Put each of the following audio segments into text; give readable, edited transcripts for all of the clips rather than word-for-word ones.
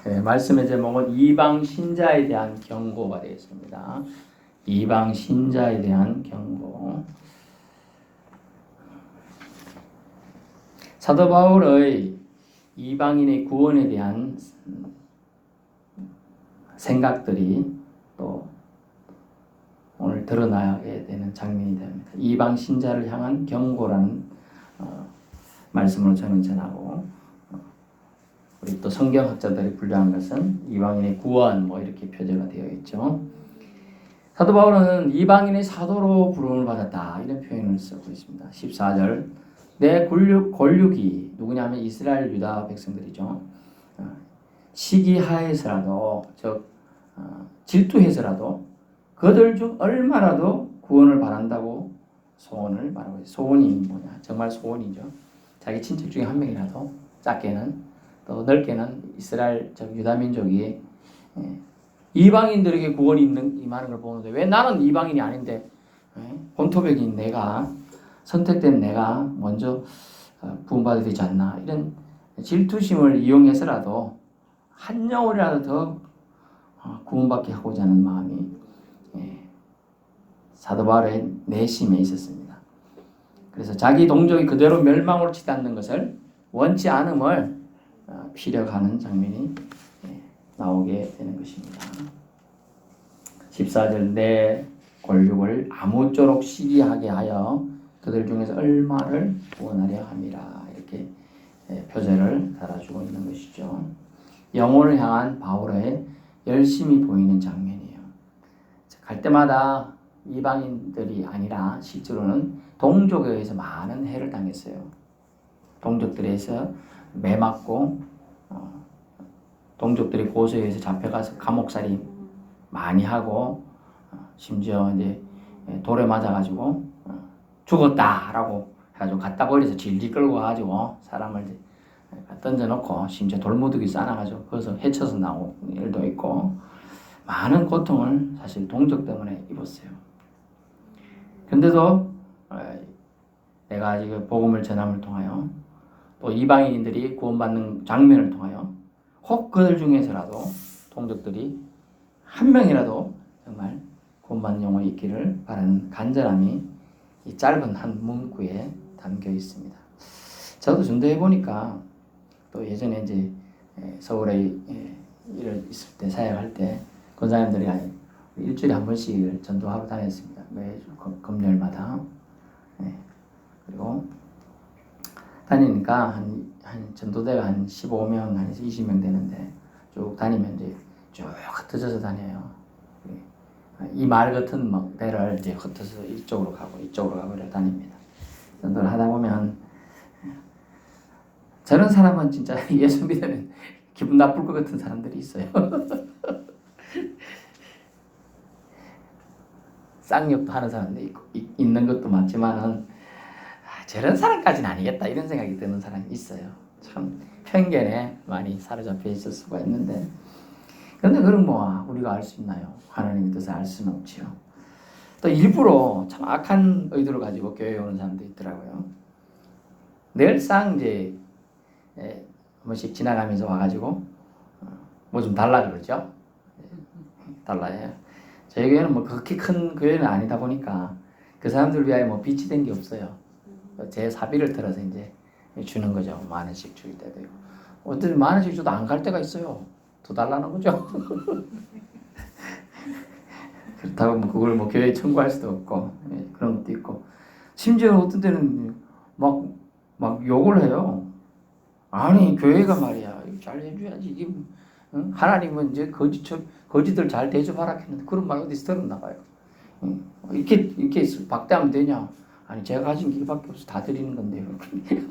네, 말씀의 제목은 이방 신자에 대한 경고가 되겠습니다. 이방 신자에 대한 경고. 사도 바울의 이방인의 구원에 대한 생각들이 또 오늘 드러나게 되는 장면이 됩니다. 이방 신자를 향한 경고라는 말씀으로 저는 전하고, 우리 또 성경학자들이 분류한 것은 이방인의 구원 이렇게 표제가 되어 있죠. 사도 바울은 이방인의 사도로 부름을 받았다 이런 표현을 쓰고 있습니다. 14절 내 권력이 누구냐면 이스라엘 유다 백성들이죠. 시기하에서라도 즉 질투해서라도 그들 중 얼마라도 구원을 바란다고 소원을 말하고 있어요. 소원이 뭐냐? 정말 소원이죠. 자기 친척 중에 한 명이라도 작게는 또 넓게는 이스라엘 즉 유다 민족이 이방인들에게 구원이 임하는 걸 보는데 왜 나는 이방인이 아닌데 본토백인 내가 선택된 내가 먼저 구원받아야 되지 않나 이런 질투심을 이용해서라도 한 영혼이라도 더 구원받게 하고자 하는 마음이 사도 바울의 내심에 있었습니다. 그래서 자기 동족이 그대로 멸망으로 치닫는 것을 원치 않음을 피력하는 장면이 나오게 되는 것입니다. 14절 내 권력을 아무쪼록 시기하게 하여 그들 중에서 얼마를 구원하려 함이라 이렇게 표제를 달아주고 있는 것이죠. 영혼을 향한 바울의 열심히 보이는 장면이에요. 갈 때마다 이방인들이 아니라 실제로는 동족에 의해서 많은 해를 당했어요. 동족들에서 매맞고 동족들이 고소에 의해서 잡혀가서 감옥살이 많이 하고 심지어 이제 돌에 맞아가지고 죽었다라고 해가지고 갖다 버려서 질질 끌고 가가지고 사람을 이제 던져놓고 심지어 돌무더기 싸놔가지고 거기서 헤쳐서 나온 일도 있고 많은 고통을 사실 동족 때문에 입었어요. 근데도 내가 지금 복음을 전함을 통하여 또 이방인들이 구원받는 장면을 통하여 혹 그들 중에서라도 동족들이 한 명이라도 정말 구원받는 영혼이 있기를 바라는 간절함이 이 짧은 한 문구에 담겨 있습니다. 저도 전도해 보니까 또 예전에 이제 서울에 일을 있을 때 사역할 때 권사님들이 일주일에 한 번씩 전도하러 다녔습니다. 매주 금요일마다. 그리고 다니니까 한 전도대가 한 15명, 한 20명 되는데 쭉 다니면 이제 쭉 흩어져서 다녀요. 이 말 같은 배를 이제 흩어서 이쪽으로 가고 이렇게 다닙니다. 전도를 하다 보면 저런 사람은 진짜 예수 믿으면 기분 나쁠 것 같은 사람들이 있어요. 쌍욕도 하는 사람도 있고 있는 것도 맞지만은 저런 사람까지는 아니겠다 이런 생각이 드는 사람이 있어요. 참 편견에 많이 사로잡혀 있을 수가 있는데 그런데 그런 우리가 알 수 있나요? 하나님의 뜻을 알 수는 없지요. 또 일부러 참 악한 의도를 가지고 교회에 오는 사람도 있더라고요. 늘상 이제 한 번씩 지나가면서 와가지고 뭐 좀 달라 그러죠. 달라요. 저희 교회는 그렇게 큰 교회는 아니다 보니까 그 사람들을 위하여 빛이 된 게 없어요. 제 사비를 들어서 이제 주는 거죠. 10,000원씩 줄 때도 있고. 어떤 10,000원씩 줘도 안 갈 때가 있어요. 더 달라는 거죠. 그렇다고 그걸 교회에 청구할 수도 없고 그런 것도 있고 심지어 어떤 때는 막 욕을 해요. 아니 교회가 말이야 잘 해줘야지 이게 응? 하나님은 이제 거지들 잘 대접하라 했는데 그런 말 어디서 들었나 봐요. 이렇게 박대하면 되냐? 아니 제가 가진 게 이밖에 없어 다 드리는 건데요.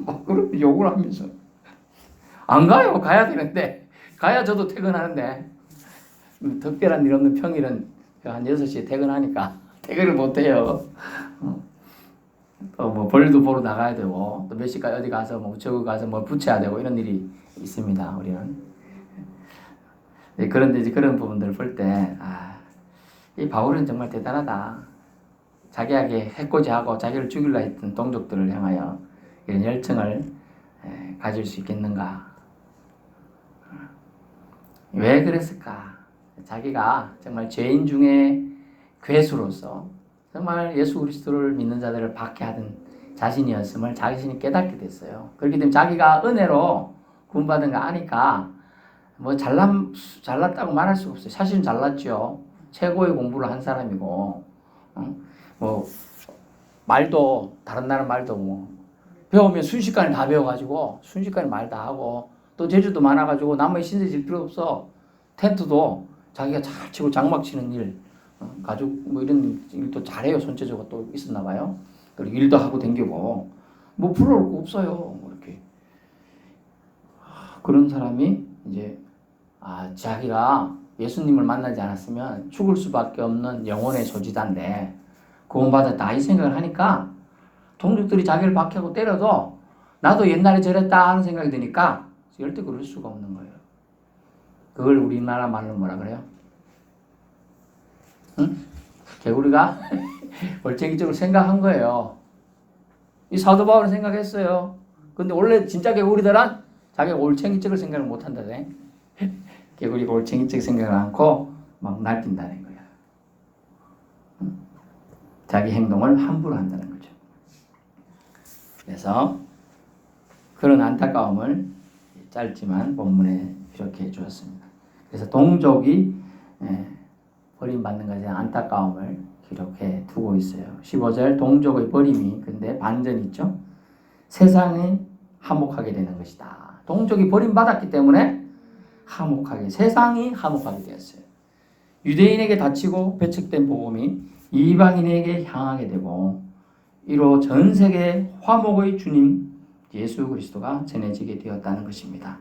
막 그렇게 욕을 하면서 안 가요. 가야 되는데 가야 저도 퇴근하는데 특별한 일 없는 평일은 한 6시에 퇴근하니까 퇴근을 못해요. 또 벌도 보러 나가야 되고 또 몇 시까지 어디 가서 우체국 가서 붙여야 되고 이런 일이 있습니다. 우리는 그런데 이제 그런 부분들을 볼 때 이 바울은 정말 대단하다. 자기에게 해코지하고 자기를 죽이려 했던 동족들을 향하여 이런 열정을 가질 수 있겠는가. 왜 그랬을까? 자기가 정말 죄인 중에 괴수로서 정말 예수 그리스도를 믿는 자들을 박해하던 자신이었음을 자신이 깨닫게 됐어요. 그렇기 때문에 자기가 은혜로 구원받은 거 아니까 뭐 잘났다고 말할 수가 없어요. 사실은 잘났죠. 최고의 공부를 한 사람이고, 뭐 말도 다른 나라 말도 뭐 배우면 순식간에 다 배워가지고 순식간에 말 다 하고, 또 재주도 많아가지고 남의 신세 질 필요 없어. 텐트도 자기가 잘 치고 장막 치는 일, 가죽 뭐 이런 일도 잘해요. 손재주가 또 있었나 봐요. 그리고 일도 하고 댕기고 뭐 부러울 거 없어요. 뭐 이렇게 그런 사람이 이제 자기가 예수님을 만나지 않았으면 죽을 수밖에 없는 영혼의 소지자인데 구원받았다 이 생각을 하니까 동족들이 자기를 박해하고 때려도 나도 옛날에 저랬다 하는 생각이 드니까 절대 그럴 수가 없는 거예요. 그걸 우리나라 말로 뭐라 그래요? 응? 개구리가 올챙이적으로 생각한 거예요. 이 사도 바울은 생각했어요. 근데 원래 진짜 개구리들은 자기가 올챙이적을 생각을 못 한다네. 개구리가 올챙이적 생각을 않고 막 날뛴다는 거야. 응? 자기 행동을 함부로 한다는 거죠. 그래서 그런 안타까움을 짧지만 본문에 이렇게 해주었습니다. 그래서 동족이 버림받는 것에 대한 안타까움을 기록해 두고 있어요. 15절 동족의 버림이 근데 반전 있죠. 세상이 화목하게 되는 것이다. 동족이 버림받았기 때문에 세상이 화목하게 되었어요. 유대인에게 닫히고 배척된 복음이 이방인에게 향하게 되고 이로 전 세계 화목의 주님 예수 그리스도가 전해지게 되었다는 것입니다.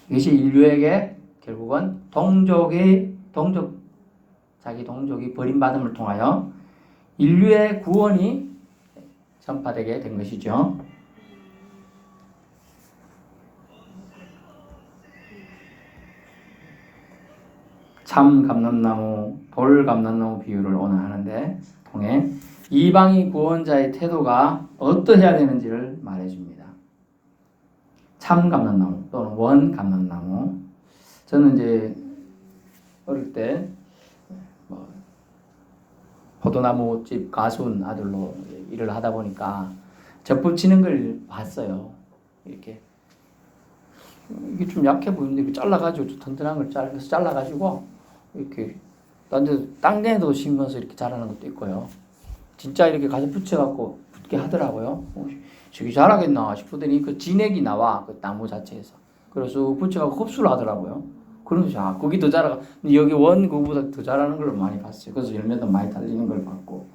이것이 인류에게 결국은 자기 동족이 버림받음을 통하여 인류의 구원이 전파되게 된 것이죠. 참 감람나무, 돌 감람나무 비유를 오늘 하는데 통해 이방인 구원자의 태도가 어떠해야 되는지를 말해줍니다. 참 감람나무 또는 원 감람나무. 저는 이제 어릴 때 포도나무집 가수원 아들로 일을 하다 보니까 접붙이는 걸 봤어요. 이렇게 이게 좀 약해 보이는데 잘라가지고 튼튼한 걸 잘라가지고 이렇게 땅에도 심어서 이렇게 자라는 것도 있고요. 진짜 이렇게 가서 붙여갖고 붙게 하더라고요. 저기 잘하겠나 싶더니 그 진액이 나와 그 나무 자체에서. 그래서 붙여갖고 흡수를 하더라고요. 그러면서 거기 더 자라가 여기 원 그거보다 더 자라는 걸 많이 봤어요. 그래서 열매도 많이 달리는 걸 봤고.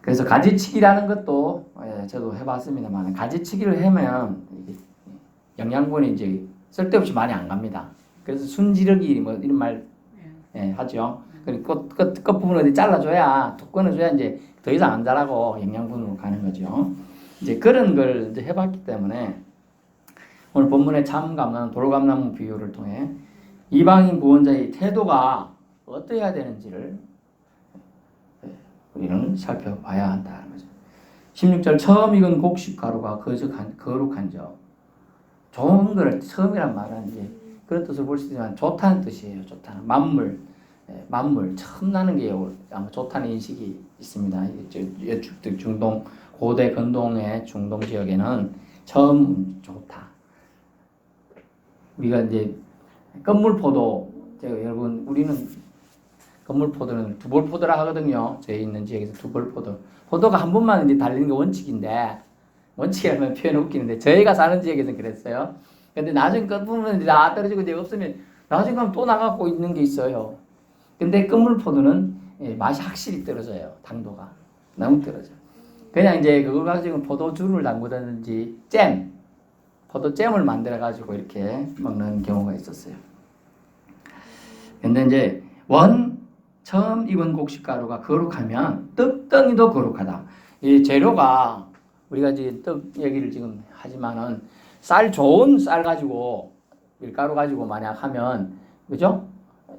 그래서 가지치기라는 것도 저도 해봤습니다만 가지치기를 하면 영양분이 이제 쓸데없이 많이 안 갑니다. 그래서 순지르기 뭐 이런 말 하죠. 그리고 끝 부분 어디 잘라줘야 톡 끊어줘야 이제 더 이상 안 자라고 영양분으로 가는 거죠. 이제 그런 걸 이제 해봤기 때문에 오늘 본문의 참 감나무, 돌 감나무 비유를 통해 이방인 구원자의 태도가 어떠해야 되는지를 우리는 살펴봐야 한다는 거죠. 16절 처음 익은 곡식 가루가 거룩한 점. 좋은 거를 처음이란 말은 이제 그런 뜻을 볼 수 있지만 좋다는 뜻이에요. 좋다는 만물 처음 나는 게 아마 좋다는 인식이 있습니다. 중동 고대 근동의 중동 지역에는 처음 좋다. 우리가 이제 건물포도 여러분 우리는 건물포도는 두벌포도라 하거든요. 저희 있는 지역에서 두벌포도. 포도가 한 번만 이제 달리는 게 원칙인데 원칙이라면 표현 웃기는데 저희가 사는 지역에서는 그랬어요. 근데 나중에 끝부분은 다 떨어지고 이제 없으면 나중에 가면 또 나가고 있는 게 있어요. 근데 건물포도는 맛이 확실히 떨어져요. 당도가 너무 떨어져. 그냥 이제 그걸 가지고 포도주를 담그든지 포도잼을 만들어 가지고 이렇게 먹는 경우가 있었어요. 근데 이제 처음 익은 곡식가루가 거룩하면 떡덩이도 거룩하다. 이 재료가 우리가 이제 떡 얘기를 지금 하지만은 좋은 쌀 가지고 밀가루 가지고 만약 하면 그죠?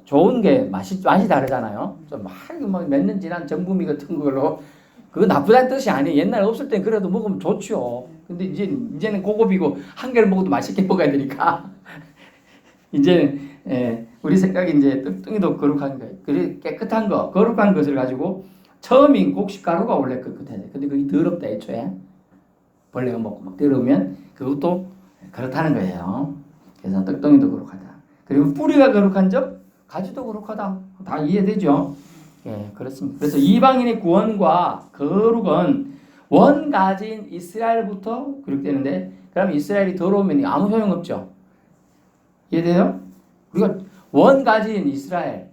좋은 게 맛이 다르잖아요. 좀 막 몇 년 지난 정부미 같은 걸로 그거 나쁘다는 뜻이 아니에요. 옛날에 없을 땐 그래도 먹으면 좋죠. 근데 이제는 고급이고 한 개를 먹어도 맛있게 먹어야 되니까 이제 우리 생각이 이제 떡덩이도 거룩한 거예요. 그래 깨끗한 거, 거룩한 것을 가지고 처음인 곡식가루가 원래 깨끗해야 돼. 근데 그게 더럽다 애초에 벌레가 먹고 막 더러우면 그것도 그렇다는 거예요. 그래서 떡덩이도 거룩하다. 그리고 뿌리가 거룩한 적, 가지도 거룩하다. 다 이해되죠? 예, 그렇습니다. 그래서 이방인의 구원과 거룩은 원가지인 이스라엘부터 기록되는데, 그럼 이스라엘이 더러우면 아무 소용없죠. 이해돼요? 우리가 원가지인 이스라엘,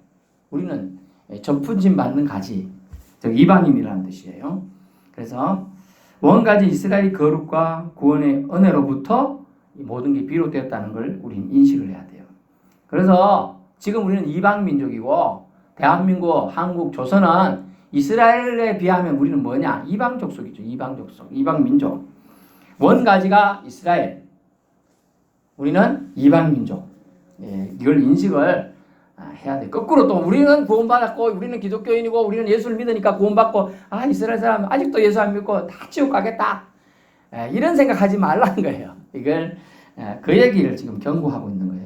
우리는 전푸짐 받는 가지, 즉 이방인이라는 뜻이에요. 그래서 원가지 이스라엘의 거룩과 구원의 은혜로부터 모든 게 비롯되었다는 걸 우리는 인식을 해야 돼요. 그래서 지금 우리는 이방 민족이고, 대한민국, 한국, 조선은 이스라엘에 비하면 우리는 뭐냐? 이방 족속이죠. 이방 족속, 이방 민족. 원가지가 이스라엘, 우리는 이방 민족. 예, 이걸 인식을 해야 돼. 거꾸로 또 우리는 구원받았고, 우리는 기독교인이고, 우리는 예수를 믿으니까 구원받고, 이스라엘 사람 아직도 예수 안 믿고 다 지옥 가겠다. 이런 생각하지 말라는 거예요. 이걸 그 얘기를 지금 경고하고 있는 거예요.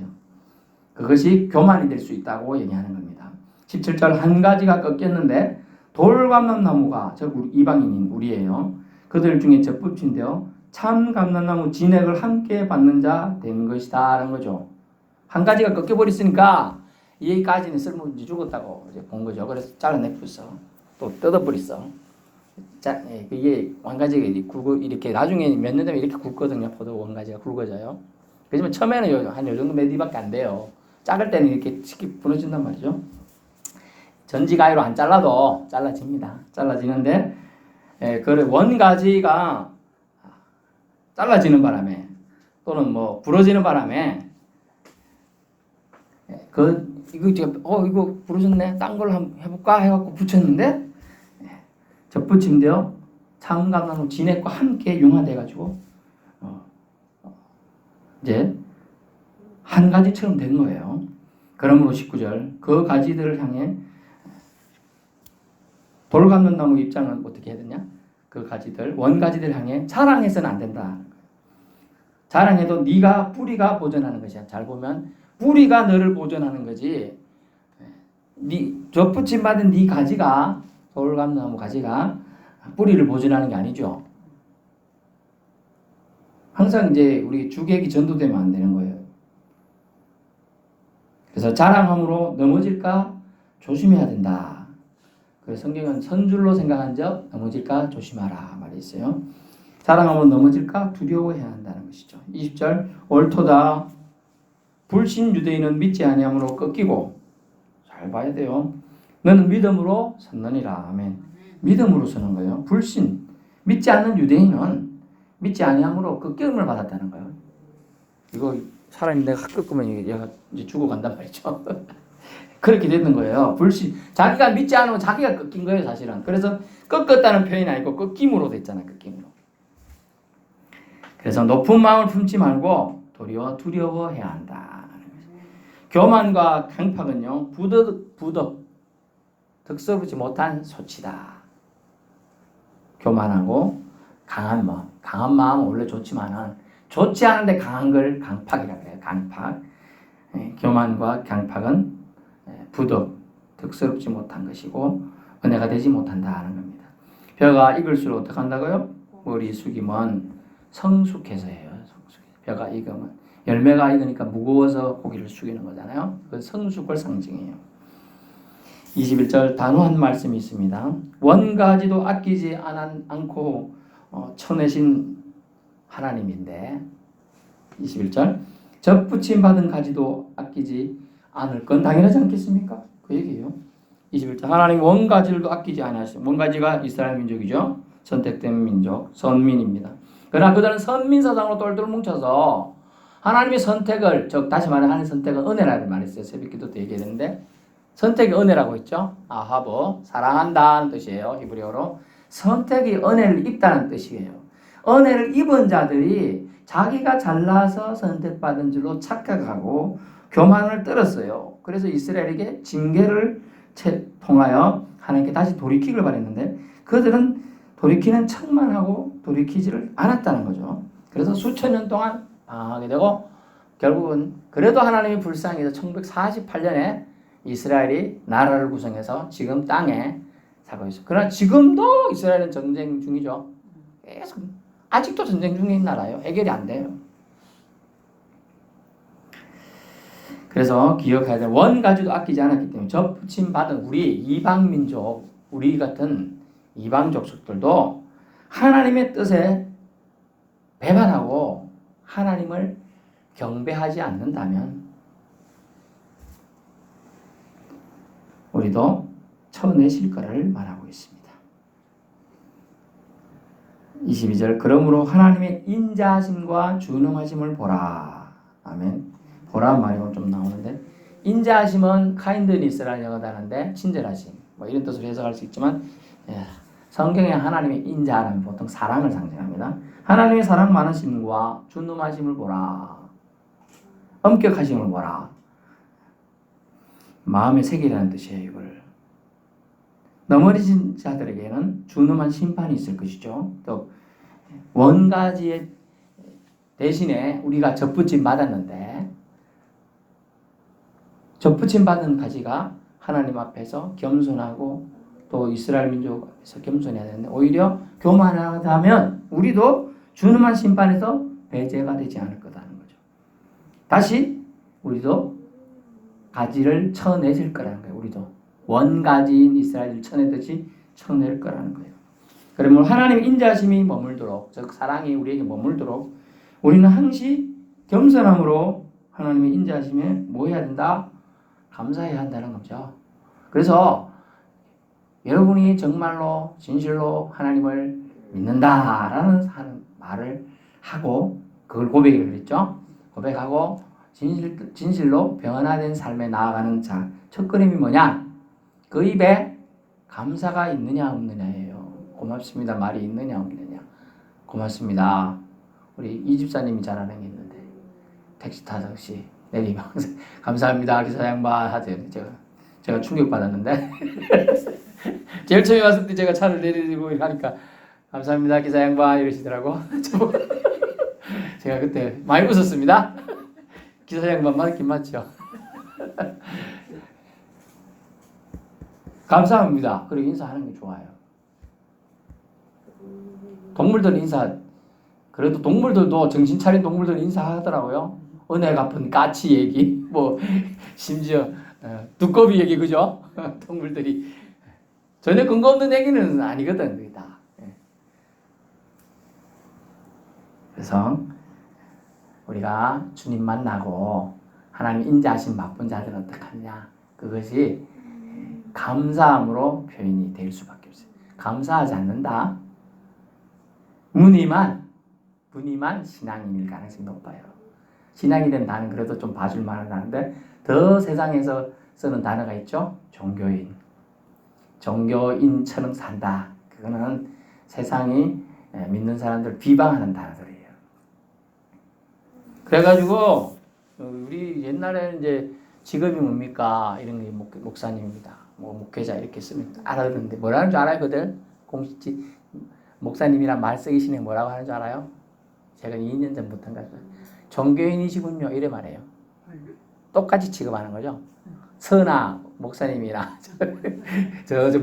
그것이 교만이 될 수 있다고 얘기하는 겁니다. 17절 한 가지가 꺾였는데 돌감람나무가, 즉 이방인인 우리예요. 그들 중에 접붙인데요. 참 감람나무 진액을 함께 받는 자 된 것이다 라는 거죠. 한 가지가 꺾여버렸으니까 이까지는 쓸모없이 죽었다고 이제 본 거죠. 그래서 잘라내버렸어. 또 뜯어버렸어. 자, 이게 원가지가 이렇게 나중에 몇 년 되면 이렇게 굵거든요. 포도 원가지가 굵어져요. 그렇지만 처음에는 한 요 정도 메디밖에 안 돼요. 작을 때는 이렇게 쉽게 부러진단 말이죠. 전지가위로 안 잘라도 잘라집니다. 잘라지는데, 그 원가지가 잘라지는 바람에 또는 뭐 부러지는 바람에 이거 부러졌네. 딴 걸로 한번 해볼까 해갖고 붙였는데 접붙임되어 참감나무 진액과 함께 융화돼가지고 이제 한 가지처럼 된 거예요. 그러므로 19절 그 가지들을 향해 돌감람나무 입장은 어떻게 해야 되냐? 그 가지들 원가지들 향해 자랑해서는 안 된다. 자랑해도 네가 뿌리가 보존하는 것이야. 잘 보면 뿌리가 너를 보존하는 거지. 네 접붙임 받은 네 가지가, 돌감나무 가지가 뿌리를 보존하는 게 아니죠. 항상 이제 우리 주객이 전도되면 안 되는 거예요. 그래서 자랑함으로 넘어질까 조심해야 된다. 그래서 성경은 선줄로 생각한 적 넘어질까 조심하라 말이 있어요. 자랑함으로 넘어질까 두려워해야 한다는 것이죠. 20절 옳도다. 불신 유대인은 믿지 아니함으로 꺾이고, 잘 봐야 돼요. 너는 믿음으로 섰느니라. 아멘. 믿음으로 서는 거예요. 불신, 믿지 않는 유대인은 믿지 아니함으로 꺾임을 받았다는 거예요. 이거 사람이 내가 꺾으면 얘가 이제 죽어간단 말이죠. 그렇게 되는 거예요. 불신, 자기가 믿지 않으면 자기가 꺾인 거예요, 사실은. 그래서 꺾었다는 표현이 아니고 꺾임으로 됐잖아, 꺾임으로. 그래서 높은 마음을 품지 말고 도리어 두려워해야 한다. 교만과 강팍은요, 득서부지 못한 소치다. 교만하고 강한 마음은 원래 좋지만은 좋지 않은데 강한 걸 강팍이라고 해요. 강팍. 교만과 강팍은 득스럽지 못한 것이고 은혜가 되지 못한다 하는 겁니다. 벼가 익을수록 어떻게 한다고요? 머리 숙이면 성숙해서예요. 벼가 익으면 열매가 익으니까 무거워서 고기를 숙이는 거잖아요. 그건 성숙을 상징해요. 21절 단호한 말씀이 있습니다. 원가지도 아끼지 않고 쳐내신 하나님인데, 21절 접붙임 받은 가지도 아끼지 않을 건 당연하지 않겠습니까? 그 얘기예요. 21절 하나님 원가지들도 아끼지 않으시고, 원가지가 이스라엘 민족이죠. 선택된 민족, 선민입니다. 그러나 그들은 선민 사상으로 똘똘 뭉쳐서 하나님의 선택을, 즉 다시 말해 하나님의 선택은 은혜라고 말했어요. 새벽기도 때 얘기했는데 선택이 은혜라고 했죠. 아하브 사랑한다는 뜻이에요. 히브리어로 선택이 은혜를 입다는 뜻이에요. 은혜를 입은 자들이 자기가 잘나서 선택받은 줄로 착각하고 교만을 떨었어요. 그래서 이스라엘에게 징계를 통하여 하나님께 다시 돌이키길 바랬는데 그들은 돌이키는 척만 하고 돌이키지를 않았다는 거죠. 그래서 수천 년 동안 방황하게 되고 결국은 그래도 하나님이 불쌍히 해서 1948년에 이스라엘이 나라를 구성해서 지금 땅에 살고 있어요. 그러나 지금도 이스라엘은 전쟁 중이죠. 계속 아직도 전쟁 중인 나라예요. 해결이 안 돼요. 그래서 기억해야 돼. 원가주도 아끼지 않았기 때문에 접붙임 받은 우리 이방 민족, 우리 같은 이방 족속들도 하나님의 뜻에 배반하고 하나님을 경배하지 않는다면 우리도 쳐내실 거를 말하고 있습니다. 22절 그러므로 하나님의 인자하심과 준엄하심을 보라. 아멘. 보란 말이 좀 나오는데 인자하심은 카인드니스라는 영어 단어인데 친절하심 뭐 이런 뜻으로 해석할 수 있지만 성경에 하나님의 인자하면 보통 사랑을 상징합니다. 하나님의 사랑 많으심과 준엄하심을 보라. 엄격하심을 보라. 마음의 색이라는 뜻이에요. 이걸 넘어진 자들에게는 준엄한 심판이 있을 것이죠. 또 원가지의 대신에 우리가 접붙임 받았는데 접붙임 받은 가지가 하나님 앞에서 겸손하고 또 이스라엘 민족 앞에서 겸손해야 되는데 오히려 교만하다면 우리도 준엄한 심판에서 배제가 되지 않을 거다는 거죠. 다시 우리도 가지를 쳐내실 거라는 거예요. 우리도 원가지인 이스라엘을 쳐내듯이 쳐낼 거라는 거예요. 그러면 하나님의 인자하심이 머물도록 즉 사랑이 우리에게 머물도록 우리는 항시 겸손함으로 하나님의 인자하심에 뭐 해야 된다? 감사해야 한다는 거죠. 그래서 여러분이 정말로 진실로 하나님을 믿는다라는 말을 하고 그걸 고백을 했죠. 고백하고 진실로 변화된 삶에 나아가는 자 첫걸음이 뭐냐? 그 입에 감사가 있느냐 없느냐예요. 고맙습니다 말이 있느냐 없느냐. 고맙습니다. 우리 이 집사님이 잘하는 게 있는데 택시 타듯이 내리면 감사합니다 기사 양반 하세요. 제가 충격받았는데 제일 처음에 왔을 때 제가 차를 내리고 하니까 감사합니다 기사 양반 이러시더라고. 제가 그때 많이 웃었습니다. 기사 양반 맞긴 맞죠. 감사합니다. 그리고 인사하는 게 좋아요. 동물들 인사 그래도 동물들도 정신 차린 동물들 인사하더라고요. 은혜 갚은 까치 얘기 뭐 심지어 두꺼비 얘기 그죠? 동물들이 전혀 근거 없는 얘기는 아니거든 그게 다. 그래서 우리가 주님 만나고 하나님 인자하신 바쁜 자들은 어떻게 하느냐 그것이 감사함으로 표현이 될 수밖에 없어요. 감사하지 않는다. 무늬만 신앙인일 가능성이 높아요. 신앙인은 나는 그래도 좀 봐줄 만은 하는데 더 세상에서 쓰는 단어가 있죠. 종교인처럼 산다. 그거는 세상이 믿는 사람들 비방하는 단어들이에요. 그래가지고 우리 옛날에는 이제 직업이 뭡니까? 이런 게 목사님입니다. 뭐 목회자 이렇게 쓰면 알아듣는데 뭐라는 줄 알아요, 그들? 공식지 목사님이란 말 쓰기 전에 뭐라고 하는 줄 알아요? 제가 2년 전부터 한 거죠. 종교인이시군요. 이래 말해요. 똑같이 취급하는 거죠. 서나 목사님이나 저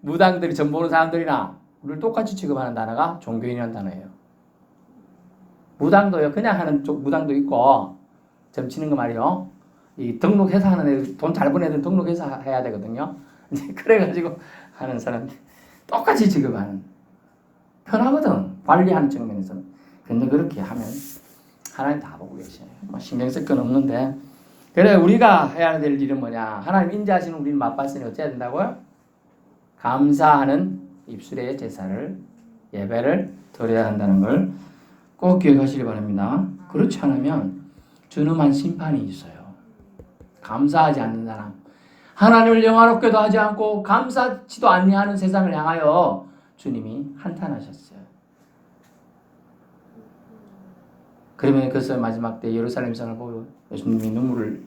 무당들이 전 보는 사람들이나 우리를 똑같이 취급하는 단어가 종교인이라는 단어예요. 무당도요. 그냥 하는 쪽 무당도 있고 점치는 거 말이요. 이 등록해서 하는 애들 돈 잘 버는 애들 등록해서 해야 되거든요. 그래가지고 하는 사람들 똑같이 취급하는 편하거든. 관리하는 측면에서. 근데 그렇게 하면 하나님 다 보고 계셔요. 뭐 신경 쓸 건 없는데 그래 우리가 해야 될 일은 뭐냐? 하나님 인자하시는 우리는 맛봤으니 어찌해야 된다고요? 감사하는 입술의 제사를 예배를 드려야 한다는 걸 꼭 기억하시기 바랍니다. 그렇지 않으면 준엄한 심판이 있어요. 감사하지 않는 사람 하나님을 영화롭게도 하지 않고 감사치도 아니하는 세상을 향하여 주님이 한탄하셨어요. 그러면 그래서 마지막 때 예루살렘 성을 보고 예수님이 눈물을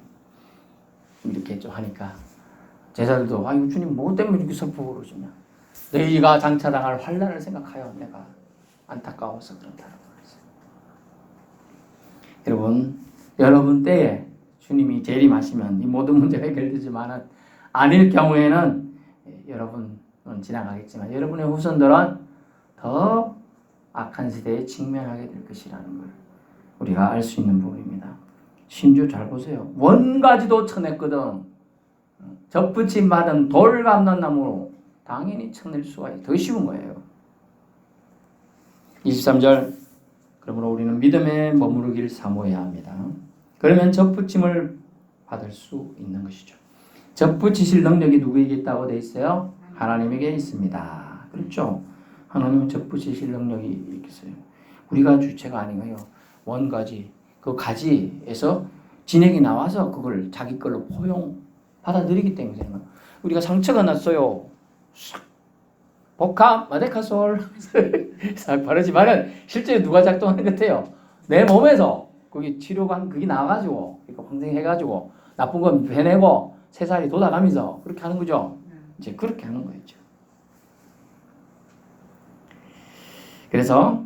이렇게 좀 하니까 제자들도 아유 주님 뭐 때문에 이렇게 슬프고 그러시냐 너희가 장차당할 환난을 생각하여 내가 안타까워서 그런다고 그랬어요. 여러분 여러분 때에 주님이 재림하시면 이 모든 문제가 해결되지만 아닐 경우에는 여러분은 지나가겠지만 여러분의 후손들은 더 악한 시대에 직면하게 될 것이라는 걸 우리가 알 수 있는 부분입니다. 심지어 잘 보세요. 원가지도 쳐냈거든. 접붙임 받은 돌 감는 나무로 당연히 쳐낼 수가 더 쉬운 거예요. 23절 그러므로 우리는 믿음에 머무르길 사모해야 합니다. 그러면 접붙임을 받을 수 있는 것이죠. 접붙이실 능력이 누구에게 있다고 되어 있어요? 하나님에게 있습니다. 그렇죠? 하나님은 접붙이실 능력이 있어요. 우리가 주체가 아니고요. 원가지, 그 가지에서 진액이 나와서 그걸 자기 걸로 포용 받아들이기 때문에 우리가 상처가 났어요. 복합, 마데카솔 싹 바르지만은 실제로 누가 작동하는 것 같아요? 내 몸에서 그게 치료가 그게 나와가지고 방생해가지고 나쁜 건 배내고 새살이 돋아가면서 그렇게 하는 거죠. 이제 그렇게 하는 거였죠. 그래서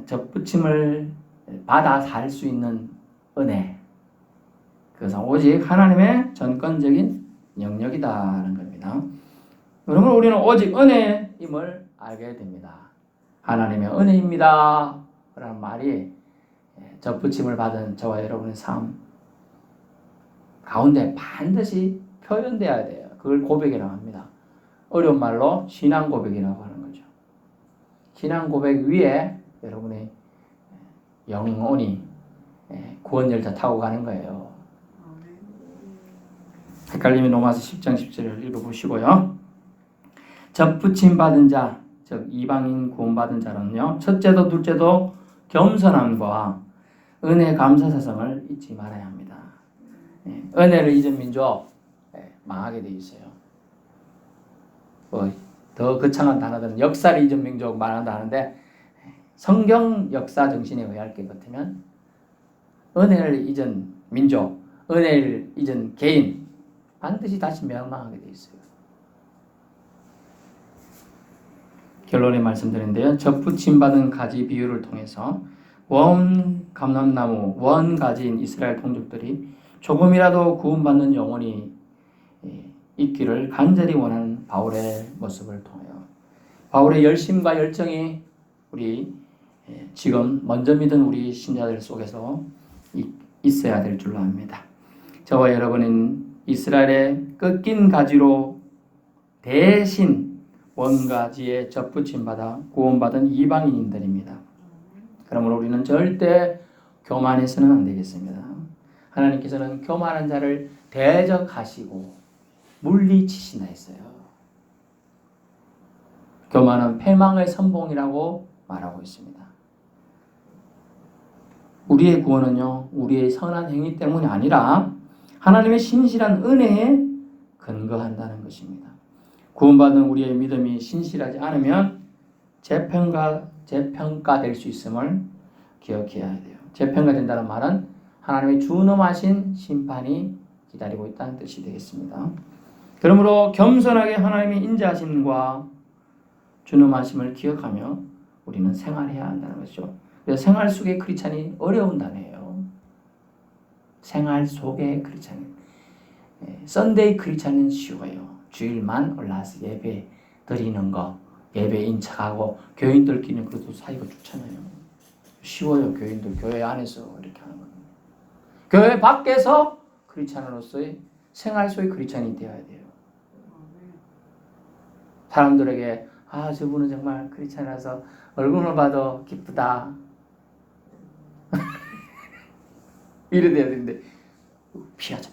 접붙임을 받아 살 수 있는 은혜, 그것은 오직 하나님의 전권적인 영역이다라는 겁니다. 그러면 우리는 오직 은혜임을 알게 됩니다. 하나님의 은혜입니다 라는 말이 접붙임을 받은 저와 여러분의 삶 가운데 반드시 표현되어야 돼요. 그걸 고백이라고 합니다. 어려운 말로 신앙 고백이라고 하는 거죠. 신앙 고백 위에 여러분의 영혼이 구원 열차 타고 가는 거예요. 헷갈리면 로마서 10장 10절을 읽어보시고요. 접붙임 받은 자, 즉 이방인 구원받은 자는요. 첫째도 둘째도 겸손함과 은혜 감사사성을 잊지 말아야 합니다. 은혜를 잊은 민족 망하게 돼 있어요. 더 거창한 단어들은 역사를 잊은 민족 말한다 하는데 성경 역사 정신에 의할 것 같으면 은혜를 잊은 민족, 은혜를 잊은 개인 반드시 다시 멸망하게 돼 있어요. 결론에 말씀드린데요. 접붙임 받은 가지 비유를 통해서 원 감람나무, 원 가지인 이스라엘 동족들이 조금이라도 구원받는 영혼이 있기를 간절히 원하는 바울의 모습을 통하여 바울의 열심과 열정이 우리 지금 먼저 믿은 우리 신자들 속에서 있어야 될 줄로 압니다. 저와 여러분은 이스라엘의 꺾인 가지로 대신 원가지에 접붙임 받아 구원받은 이방인들입니다. 그러므로 우리는 절대 교만해서는 안 되겠습니다. 하나님께서는 교만한 자를 대적하시고 물리치신다 했어요. 교만은 패망의 선봉이라고 말하고 있습니다. 우리의 구원은요, 우리의 선한 행위 때문이 아니라 하나님의 신실한 은혜에 근거한다는 것입니다. 구원받은 우리의 믿음이 신실하지 않으면 재평가될 수 있음을 기억해야 돼요. 재평가된다는 말은 하나님의 준엄하신 심판이 기다리고 있다는 뜻이 되겠습니다. 그러므로 겸손하게 하나님의 인자하심과 준엄하심을 기억하며 우리는 생활해야 한다는 것이죠. 그래서 생활 속의 크리스찬이 어려운 단어예요. 생활 속의 크리스찬. 썬데이 크리스찬은 쉬워요. 주일만 올라와서 예배 드리는 거, 예배인 척하고 교인들끼리는 그래도 사이가 좋잖아요. 쉬워요. 교인들 교회 안에서 이렇게 하는 겁니다. 교회 밖에서 크리스찬으로서의 생활 속의 크리스찬이 되어야 돼요. 사람들에게 저분은 정말 크리스찬이라서 얼굴을 봐도 기쁘다. 이래 돼야 되는데 피하자.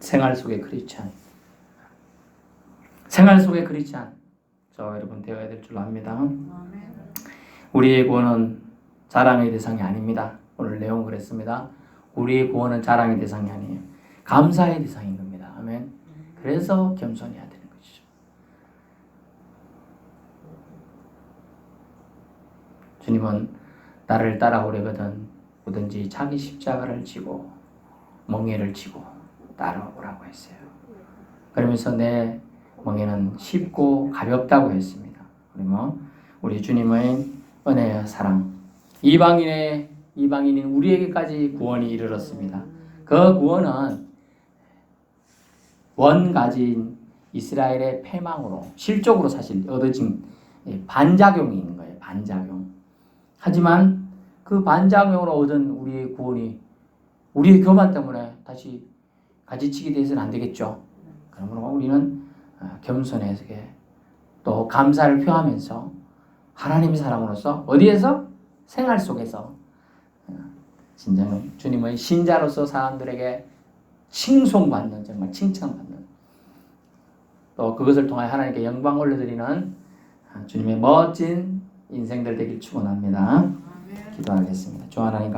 생활 속의 크리스찬. 생활 속의 크리스찬. 저와 여러분 되어야 될 줄 압니다. 우리의 구원은 자랑의 대상이 아닙니다. 오늘 내용 그랬습니다. 우리의 구원은 자랑의 대상이 아니에요. 감사의 대상인 겁니다. 아멘. 그래서 겸손해야 되는 것이죠. 주님은 나를 따라오려거든 뭐든지 자기 십자가를 지고 멍에를 지고 따라오라고 했어요. 그러면서 내 멍에는 쉽고 가볍다고 했습니다. 그러면 우리 주님의 은혜와 사랑, 이방인인 우리에게까지 구원이 이르렀습니다. 그 구원은 원가진 이스라엘의 패망으로 실적으로 사실 얻어진 반작용이 있는 거예요. 반작용. 하지만 그 반작용으로 얻은 우리의 구원이 우리의 교만 때문에 다시 가지치기 돼서는 안 되겠죠. 그러므로 우리는 겸손하게 또 감사를 표하면서 하나님의 사람으로서 어디에서? 생활 속에서 진정한 주님의 신자로서 사람들에게 칭송받는, 정말 칭찬받는, 또 그것을 통하여 하나님께 영광 올려드리는 주님의 멋진 인생들 되길 축원합니다. 기도하겠습니다. 주 하나님